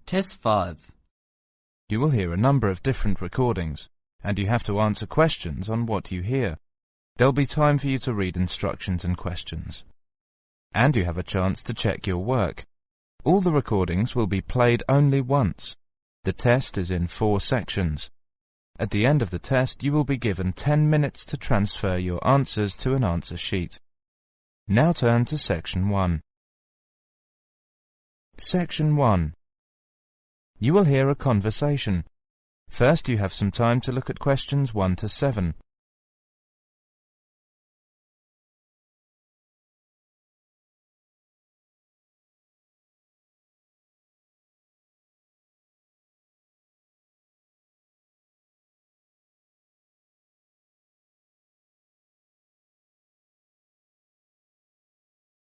Test 5. You will hear a number of different recordings, and you have to answer questions on what you hear. There'll be time for you to read instructions and questions. And you have a chance to check your work. All the recordings will be played only once. The test is in 4 sections. At the end of the test, you will be given 10 minutes to transfer your answers to an answer sheet. Now turn to Section 1. Section 1. You will hear a conversation. First, you have some time to look at questions 1 to 7.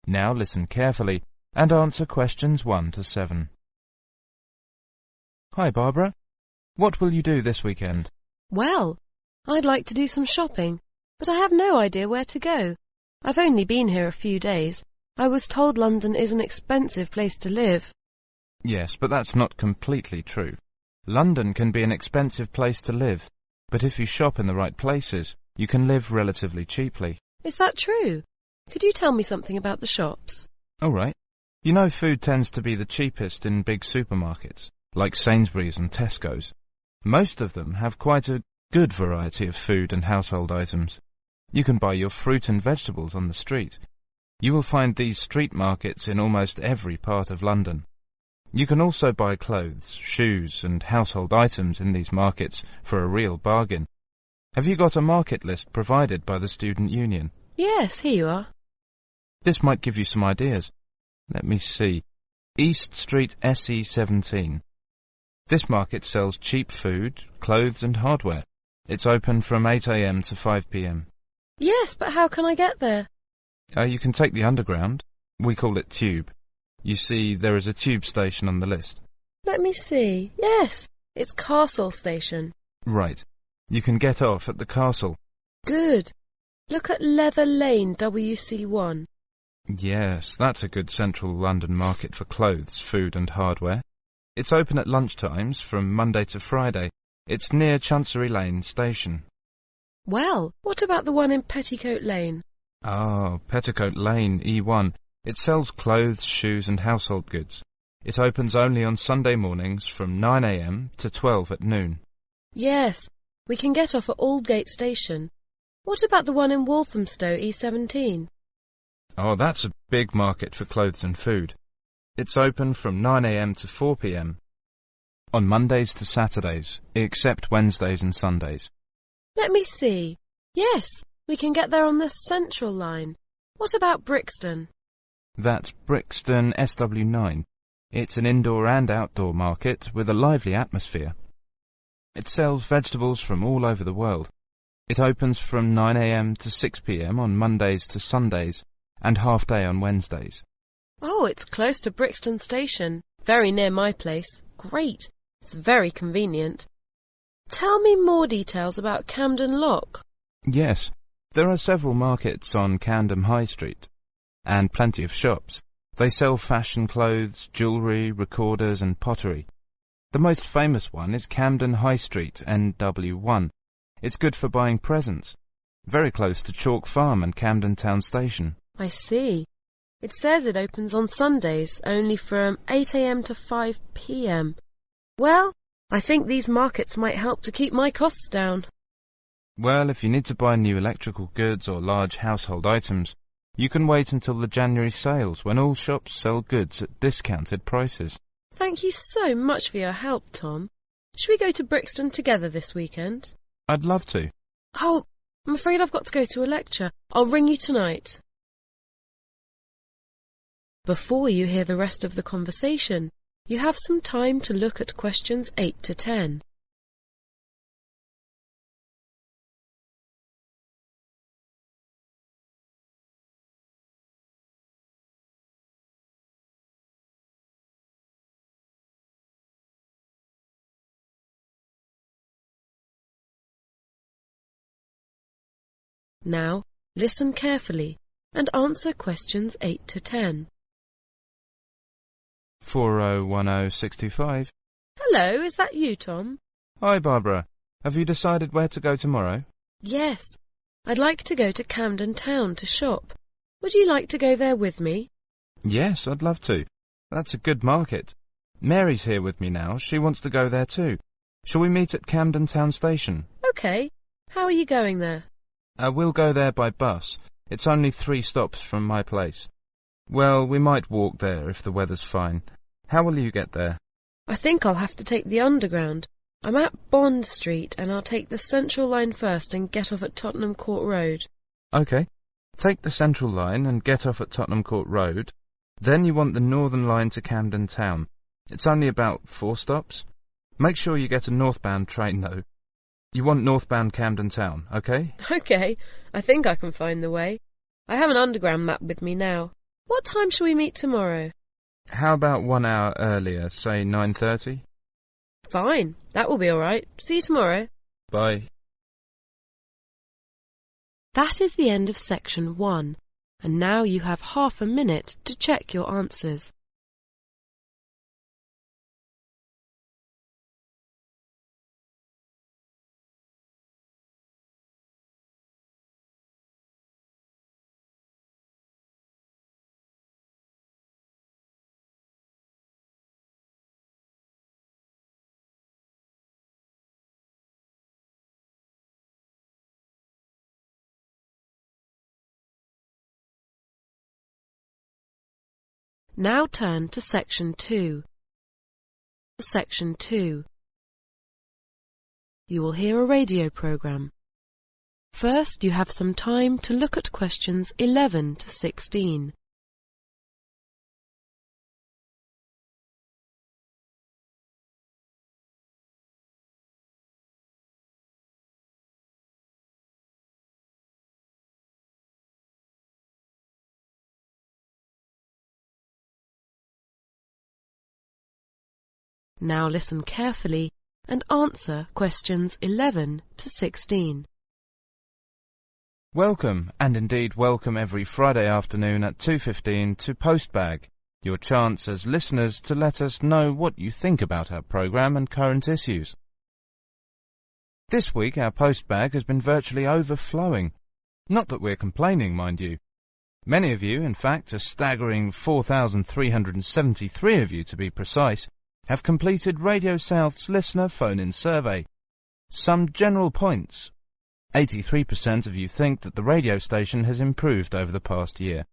Now listen carefully and answer questions 1 to 7. Hi, Barbara. What will you do this weekend? Well, I'd like to do some shopping, but I have no idea where to go. I've only been here a few days. I was told London is an expensive place to live. Yes, but that's not completely true. London can be an expensive place to live, but if you shop in the right places, you can live relatively cheaply. Is that true? Could you tell me something about the shops? All right. You know food tends to be the cheapest in big supermarkets, like Sainsbury's and Tesco's. Most of them have quite a good variety of food and household items. You can buy your fruit and vegetables on the street. You will find these street markets in almost every part of London. You can also buy clothes, shoes and household items in these markets for a real bargain. Have you got a market list provided by the Student Union? Yes, here you are. This might give you some ideas. Let me see. East Street SE17. This market sells cheap food, clothes and hardware. It's open from 8 a.m. to 5 p.m. Yes, but how can I get there? You can take the underground. We call it Tube. You see, there is a tube station on the list. Let me see. Yes, it's Castle Station. Right. You can get off at the castle. Good. Look at Leather Lane WC1. Yes, that's a good central London market for clothes, food and hardware. It's open at lunchtimes from Monday to Friday. It's near Chancery Lane Station. Well, what about the one in Petticoat Lane? Oh, Petticoat Lane, E1. It sells clothes, shoes and household goods. It opens only on Sunday mornings from 9 a.m. to 12 at noon. Yes, we can get off at Aldgate Station. What about the one in Walthamstow, E17? Oh, that's a big market for clothes and food. It's open from 9 a.m. to 4 p.m. on Mondays to Saturdays, except Wednesdays and Sundays. Let me see. Yes, we can get there on the Central Line. What about Brixton? That's Brixton SW9. It's an indoor and outdoor market with a lively atmosphere. It sells vegetables from all over the world. It opens from 9 a.m. to 6 p.m. on Mondays to Sundays and half day on Wednesdays. Oh, it's close to Brixton Station. Very near my place. Great. It's very convenient. Tell me more details about Camden Lock. Yes, there are several markets on Camden High Street and plenty of shops. They sell fashion clothes, jewellery, recorders and pottery. The most famous one is Camden High Street, NW1. It's good for buying presents. Very close to Chalk Farm and Camden Town Station. I see. It says it opens on Sundays, only from 8 a.m. to 5 p.m. Well, I think these markets might help to keep my costs down. Well, if you need to buy new electrical goods or large household items, you can wait until the January sales when all shops sell goods at discounted prices. Thank you so much for your help, Tom. Should we go to Brixton together this weekend? I'd love to. Oh, I'm afraid I've got to go to a lecture. I'll ring you tonight. Before you hear the rest of the conversation, you have some time to look at questions 8 to 10. Now, listen carefully and answer questions 8 to 10. 401065. Hello, is that you, Tom? Hi, Barbara. Have you decided where to go tomorrow? Yes. I'd like to go to Camden Town to shop. Would you like to go there with me? Yes, I'd love to. That's a good market. Mary's here with me now. She wants to go there too. Shall we meet at Camden Town Station? Okay. How are you going there? We'll go there by bus. It's only 3 stops from my place. Well, we might walk there if the weather's fine. How will you get there? I think I'll have to take the Underground. I'm at Bond Street and I'll take the Central Line first and get off at Tottenham Court Road. OK. Take the Central Line and get off at Tottenham Court Road. Then you want the Northern Line to Camden Town. It's only about 4 stops. Make sure you get a northbound train, though. You want northbound Camden Town, OK? Okay. I think I can find the way. I have an Underground map with me now. What time shall we meet tomorrow? How about 1 hour earlier, say 9:30? Fine. That will be all right. See you tomorrow. Bye. That is the end of section 1. And now you have half a minute to check your answers. Now turn to section 2. Section 2. You will hear a radio program. First, you have some time to look at questions 11 to 16. Now listen carefully and answer questions 11 to 16. Welcome, and indeed welcome every Friday afternoon at 2:15 to Postbag, your chance as listeners to let us know what you think about our programme and current issues. This week our Postbag has been virtually overflowing. Not that we're complaining, mind you. Many of you, in fact a staggering 4,373 of you to be precise, have completed Radio South's listener phone-in survey. Some general points. 83% of you think that the radio station has improved over the past year,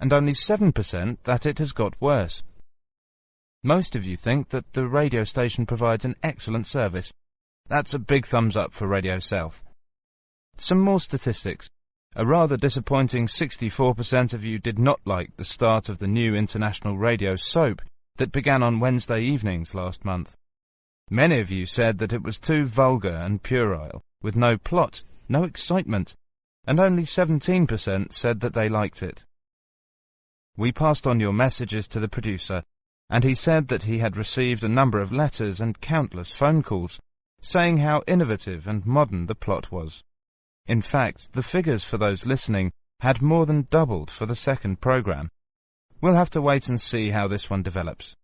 and only 7% that it has got worse. Most of you think that the radio station provides an excellent service. That's a big thumbs up for Radio South. Some more statistics. A rather disappointing 64% of you did not like the start of the new international radio soap that began on Wednesday evenings last month. Many of you said that it was too vulgar and puerile, with no plot, no excitement, and only 17% said that they liked it. We passed on your messages to the producer, and he said that he had received a number of letters and countless phone calls, saying how innovative and modern the plot was. In fact, the figures for those listening had more than doubled for the second programme. We'll have to wait and see how this one develops.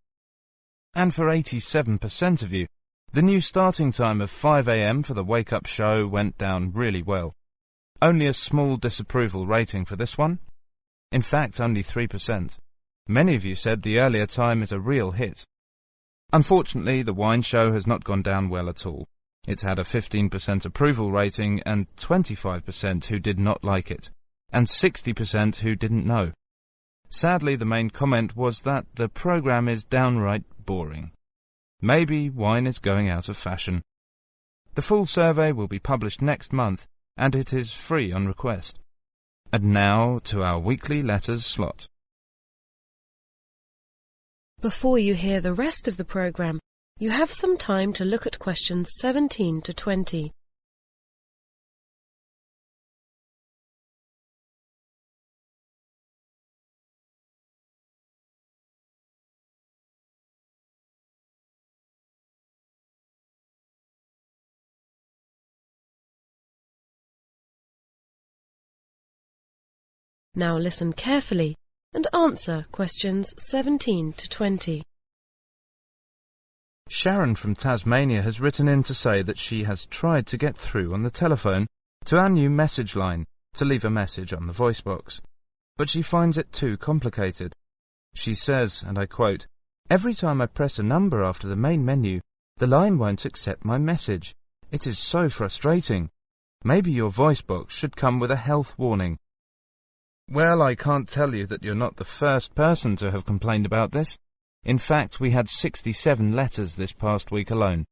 And for 87% of you, the new starting time of 5 a.m. for the wake-up show went down really well. Only a small disapproval rating for this one. In fact, only 3%. Many of you said the earlier time is a real hit. Unfortunately, the wine show has not gone down well at all. It's had a 15% approval rating and 25% who did not like it, and 60% who didn't know. Sadly, the main comment was that the programme is downright boring. Maybe wine is going out of fashion. The full survey will be published next month, and it is free on request. And now to our weekly letters slot. Before you hear the rest of the programme, you have some time to look at questions 17 to 20. Now listen carefully and answer questions 17 to 20. Sharon from Tasmania has written in to say that she has tried to get through on the telephone to our new message line to leave a message on the voice box, but she finds it too complicated. She says, and I quote, "Every time I press a number after the main menu, the line won't accept my message. It is so frustrating. Maybe your voice box should come with a health warning." Well, I can't tell you that you're not the first person to have complained about this. In fact, we had 67 letters this past week alone,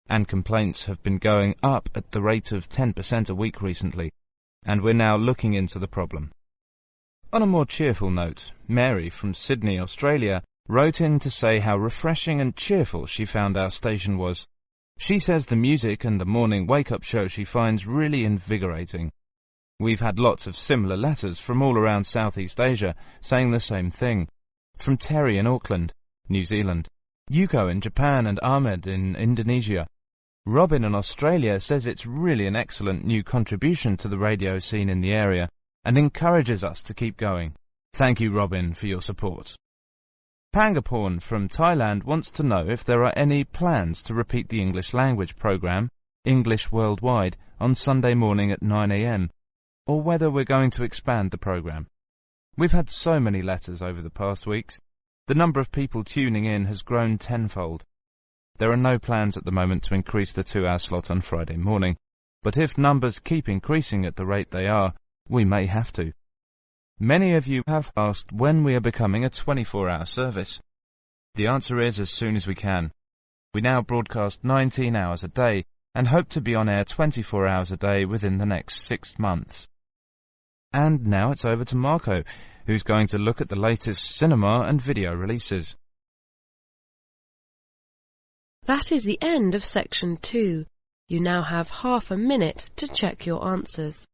and complaints have been going up at the rate of 10% a week recently, and we're now looking into the problem. On a more cheerful note, Mary from Sydney, Australia, wrote in to say how refreshing and cheerful she found our station was. She says the music and the morning wake-up show she finds really invigorating. We've had lots of similar letters from all around Southeast Asia saying the same thing. From Terry in Auckland, New Zealand, Yuko in Japan, and Ahmed in Indonesia. Robin in Australia says it's really an excellent new contribution to the radio scene in the area and encourages us to keep going. Thank you, Robin, for your support. Pangaporn from Thailand wants to know if there are any plans to repeat the English language program, English Worldwide, on Sunday morning at 9 a.m, or whether we're going to expand the program. We've had so many letters over the past weeks. The number of people tuning in has grown tenfold. There are no plans at the moment to increase the 2-hour slot on Friday morning, but if numbers keep increasing at the rate they are, we may have to. Many of you have asked when we are becoming a 24-hour service. The answer is as soon as we can. We now broadcast 19 hours a day and hope to be on air 24 hours a day within the next 6 months. And now it's over to Marco, who's going to look at the latest cinema and video releases. That is the end of section 2. You now have half a minute to check your answers.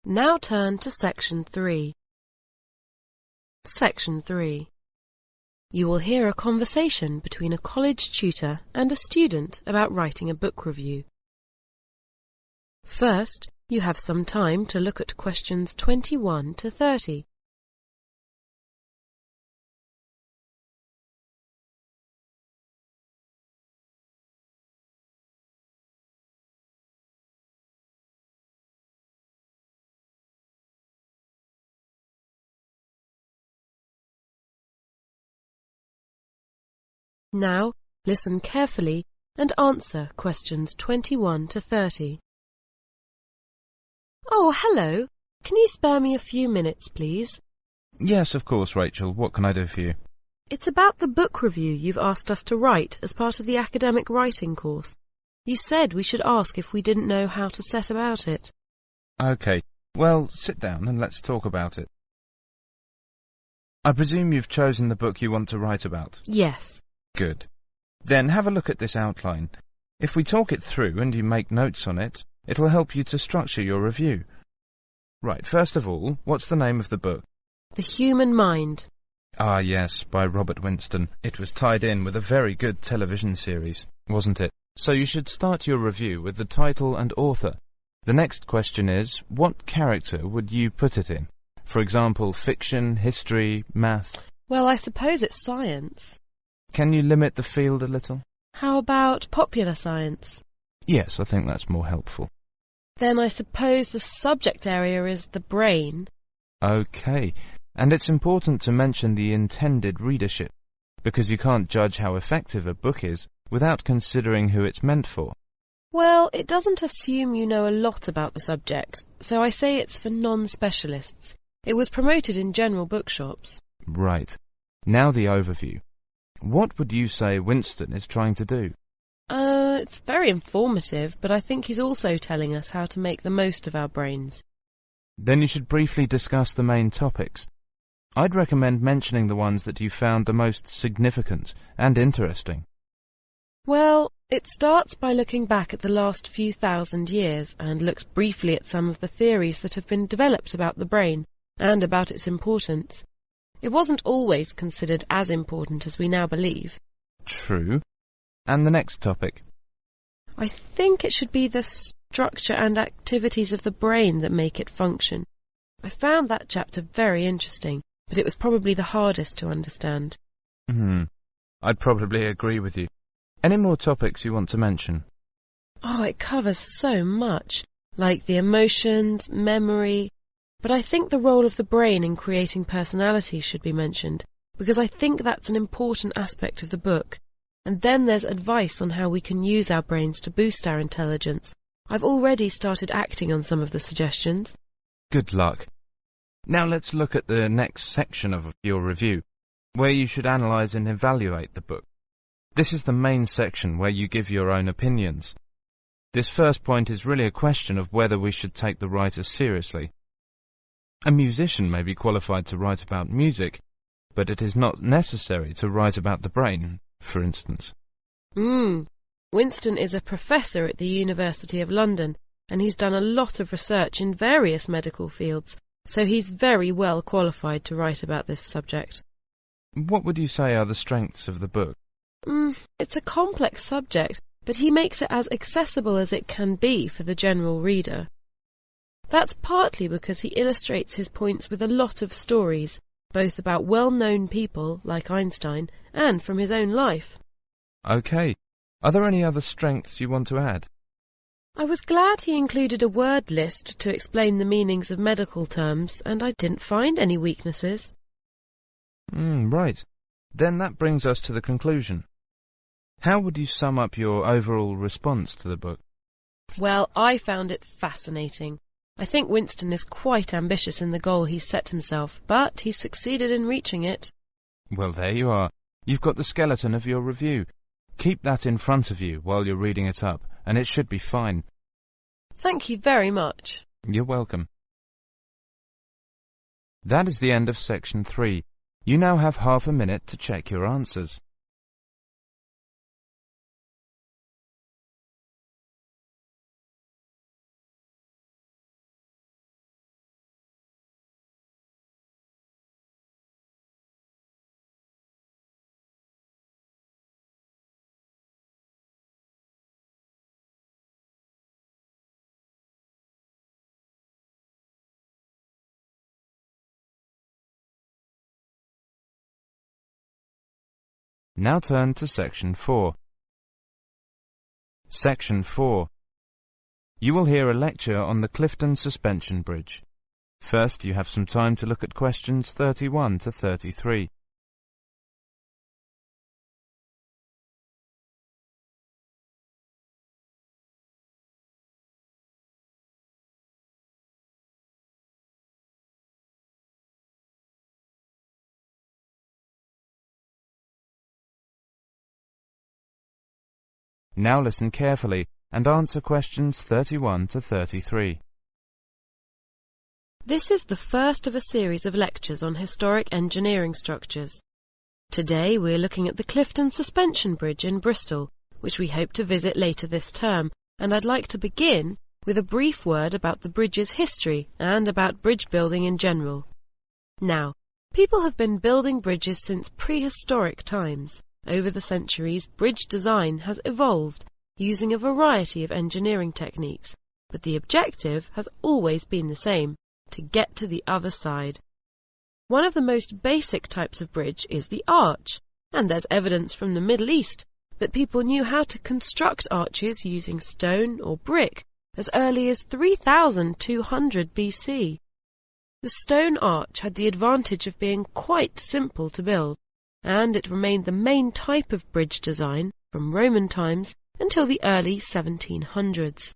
Now turn to section 3. Section 3. You will hear a conversation between a college tutor and a student about writing a book review. First, you have some time to look at questions 21 to 30. Now, listen carefully and answer questions 21 to 30. Oh, hello. Can you spare me a few minutes, please? Yes, of course, Rachel. What can I do for you? It's about the book review you've asked us to write as part of the academic writing course. You said we should ask if we didn't know how to set about it. Okay. Well, sit down and let's talk about it. I presume you've chosen the book you want to write about? Yes. Good. Then have a look at this outline. If we talk it through and you make notes on it, it'll help you to structure your review. Right, first of all, what's the name of the book? The Human Mind. Ah, yes, by Robert Winston. It was tied in with a very good television series, wasn't it? So you should start your review with the title and author. The next question is, what character would you put it in? For example, fiction, history, math? Well, I suppose it's science. Can you limit the field a little? How about popular science? Yes, I think that's more helpful. Then I suppose the subject area is the brain. Okay, and it's important to mention the intended readership, because you can't judge how effective a book is without considering who it's meant for. Well, it doesn't assume you know a lot about the subject, so I say it's for non-specialists. It was promoted in general bookshops. Right. Now the overview. What would you say Winston is trying to do? It's very informative, but I think he's also telling us how to make the most of our brains. Then you should briefly discuss the main topics. I'd recommend mentioning the ones that you found the most significant and interesting. Well, It starts by looking back at the last few thousand years and looks briefly at some of the theories that have been developed about the brain and about its importance. It wasn't always considered as important as we now believe. True. And the next topic? I think it should be the structure and activities of the brain that make it function. I found that chapter very interesting, but it was probably the hardest to understand. I'd probably agree with you. Any more topics you want to mention? Oh, it covers so much, like the emotions, memory, but I think the role of the brain in creating personality should be mentioned, because I think that's an important aspect of the book. And then there's advice on how we can use our brains to boost our intelligence. I've already started acting on some of the suggestions. Good luck. Now let's look at the next section of your review, where you should analyse and evaluate the book. This is the main section where you give your own opinions. This first point is really a question of whether we should take the writer seriously. A musician may be qualified to write about music, but it is not necessary to write about the brain, for instance. Winston is a professor at the University of London, and he's done a lot of research in various medical fields, so he's very well qualified to write about this subject. What would you say are the strengths of the book? It's a complex subject, but he makes it as accessible as it can be for the general reader. That's partly because he illustrates his points with a lot of stories, both about well-known people, like Einstein, and from his own life. Okay. Are there any other strengths you want to add? I was glad he included a word list to explain the meanings of medical terms, and I didn't find any weaknesses. Right. Then that brings us to the conclusion. How would you sum up your overall response to the book? Well, I found it fascinating. I think Winston is quite ambitious in the goal he's set himself, but he's succeeded in reaching it. Well, there you are. You've got the skeleton of your review. Keep that in front of you while you're reading it up, and it should be fine. Thank you very much. You're welcome. That is the end of section 3. You now have half a minute to check your answers. Now turn to section 4. Section 4. You will hear a lecture on the Clifton Suspension Bridge. First, you have some time to look at questions 31 to 33. Now listen carefully and answer questions 31 to 33. This is the first of a series of lectures on historic engineering structures. Today we're looking at the Clifton Suspension Bridge in Bristol, which we hope to visit later this term, and I'd like to begin with a brief word about the bridge's history and about bridge building in general. Now, people have been building bridges since prehistoric times. Over the centuries, bridge design has evolved using a variety of engineering techniques, but the objective has always been the same: to get to the other side. One of the most basic types of bridge is the arch, and there's evidence from the Middle East that people knew how to construct arches using stone or brick as early as 3200 BC. The stone arch had the advantage of being quite simple to build, and it remained the main type of bridge design from Roman times until the early 1700s.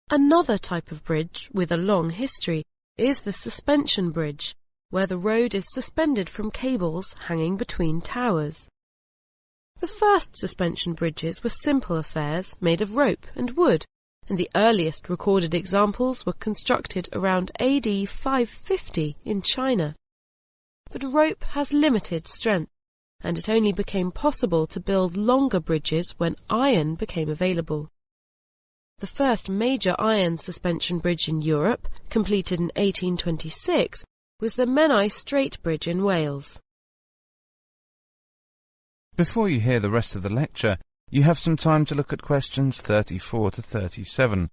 Another type of bridge with a long history is the suspension bridge, where the road is suspended from cables hanging between towers. The first suspension bridges were simple affairs made of rope and wood, and the earliest recorded examples were constructed around AD 550 in China. But rope has limited strength, and it only became possible to build longer bridges when iron became available. The first major iron suspension bridge in Europe, completed in 1826, was the Menai Strait Bridge in Wales. Before you hear the rest of the lecture, you have some time to look at questions 34 to 37.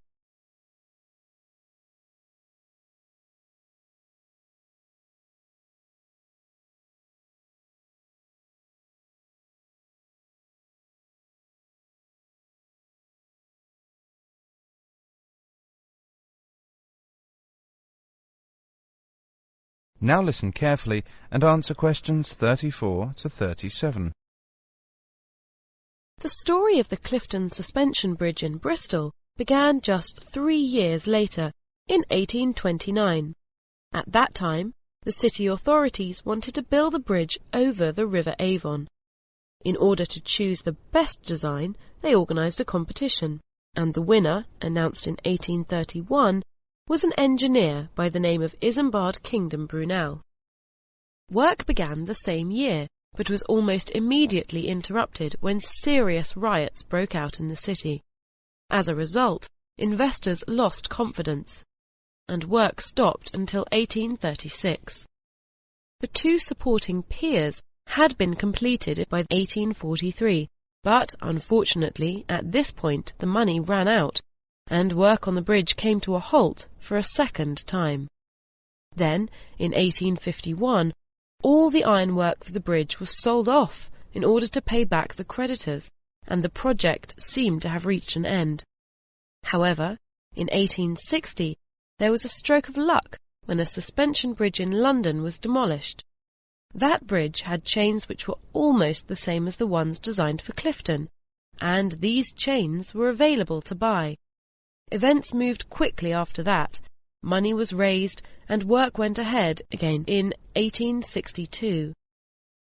Now listen carefully and answer questions 34 to 37. The story of the Clifton Suspension Bridge in Bristol began just 3 years later, in 1829. At that time, the city authorities wanted to build a bridge over the River Avon. In order to choose the best design, they organised a competition, and the winner, announced in 1831, was an engineer by the name of Isambard Kingdom Brunel. Work began the same year, but was almost immediately interrupted when serious riots broke out in the city. As a result, investors lost confidence, and work stopped until 1836. The 2 supporting piers had been completed by 1843, but unfortunately at this point the money ran out, and work on the bridge came to a halt for a second time. Then, in 1851, all the ironwork for the bridge was sold off in order to pay back the creditors, and the project seemed to have reached an end. However, in 1860, there was a stroke of luck when a suspension bridge in London was demolished. That bridge had chains which were almost the same as the ones designed for Clifton, and these chains were available to buy. Events moved quickly after that. Money was raised and work went ahead again in 1862.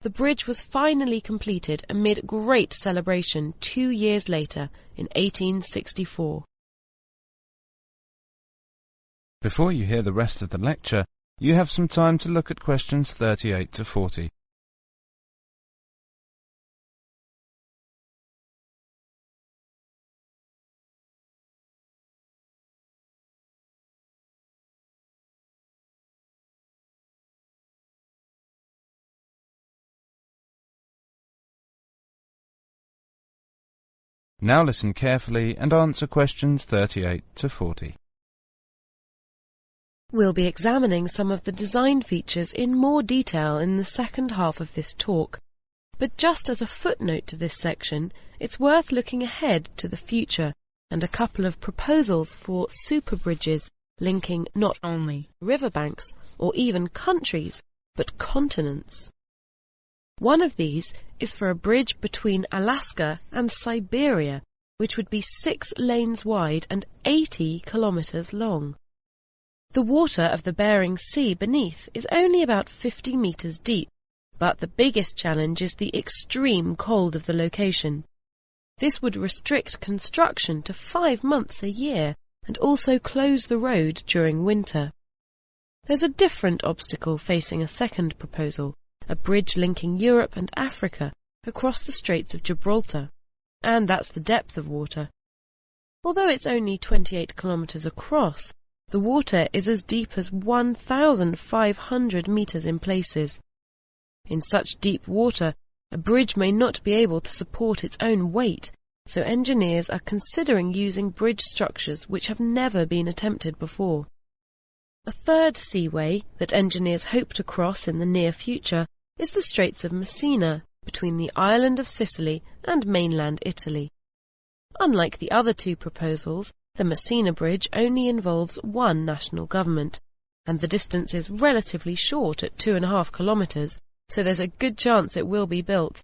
The bridge was finally completed amid great celebration 2 years later in 1864. Before you hear the rest of the lecture, you have some time to look at questions 38 to 40. Now listen carefully and answer questions 38 to 40. We'll be examining some of the design features in more detail in the second half of this talk, but just as a footnote to this section, it's worth looking ahead to the future and a couple of proposals for super bridges linking not only riverbanks or even countries, but continents. One of these is for a bridge between Alaska and Siberia, which would be 6 lanes wide and 80 kilometers long. The water of the Bering Sea beneath is only about 50 meters deep, but the biggest challenge is the extreme cold of the location. This would restrict construction to 5 months a year and also close the road during winter. There's a different obstacle facing a second proposal, a bridge linking Europe and Africa across the Straits of Gibraltar, and that's the depth of water. Although it's only 28 kilometers across, the water is as deep as 1,500 meters in places. In such deep water, a bridge may not be able to support its own weight, so engineers are considering using bridge structures which have never been attempted before. A third seaway that engineers hope to cross in the near future is the Straits of Messina, between the island of Sicily and mainland Italy. Unlike the other 2 proposals, the Messina Bridge only involves one national government, and the distance is relatively short at 2.5 kilometers, so there's a good chance it will be built.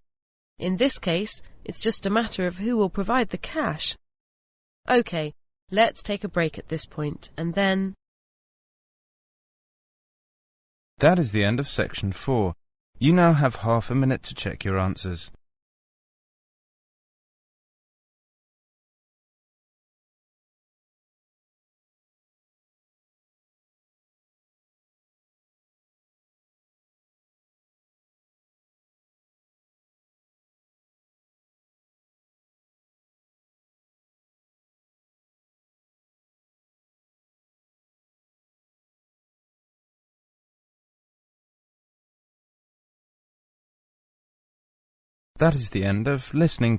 In this case, it's just a matter of who will provide the cash. OK, let's take a break at this point, and then... That is the end of section 4. You now have half a minute to check your answers. That is the end of listening to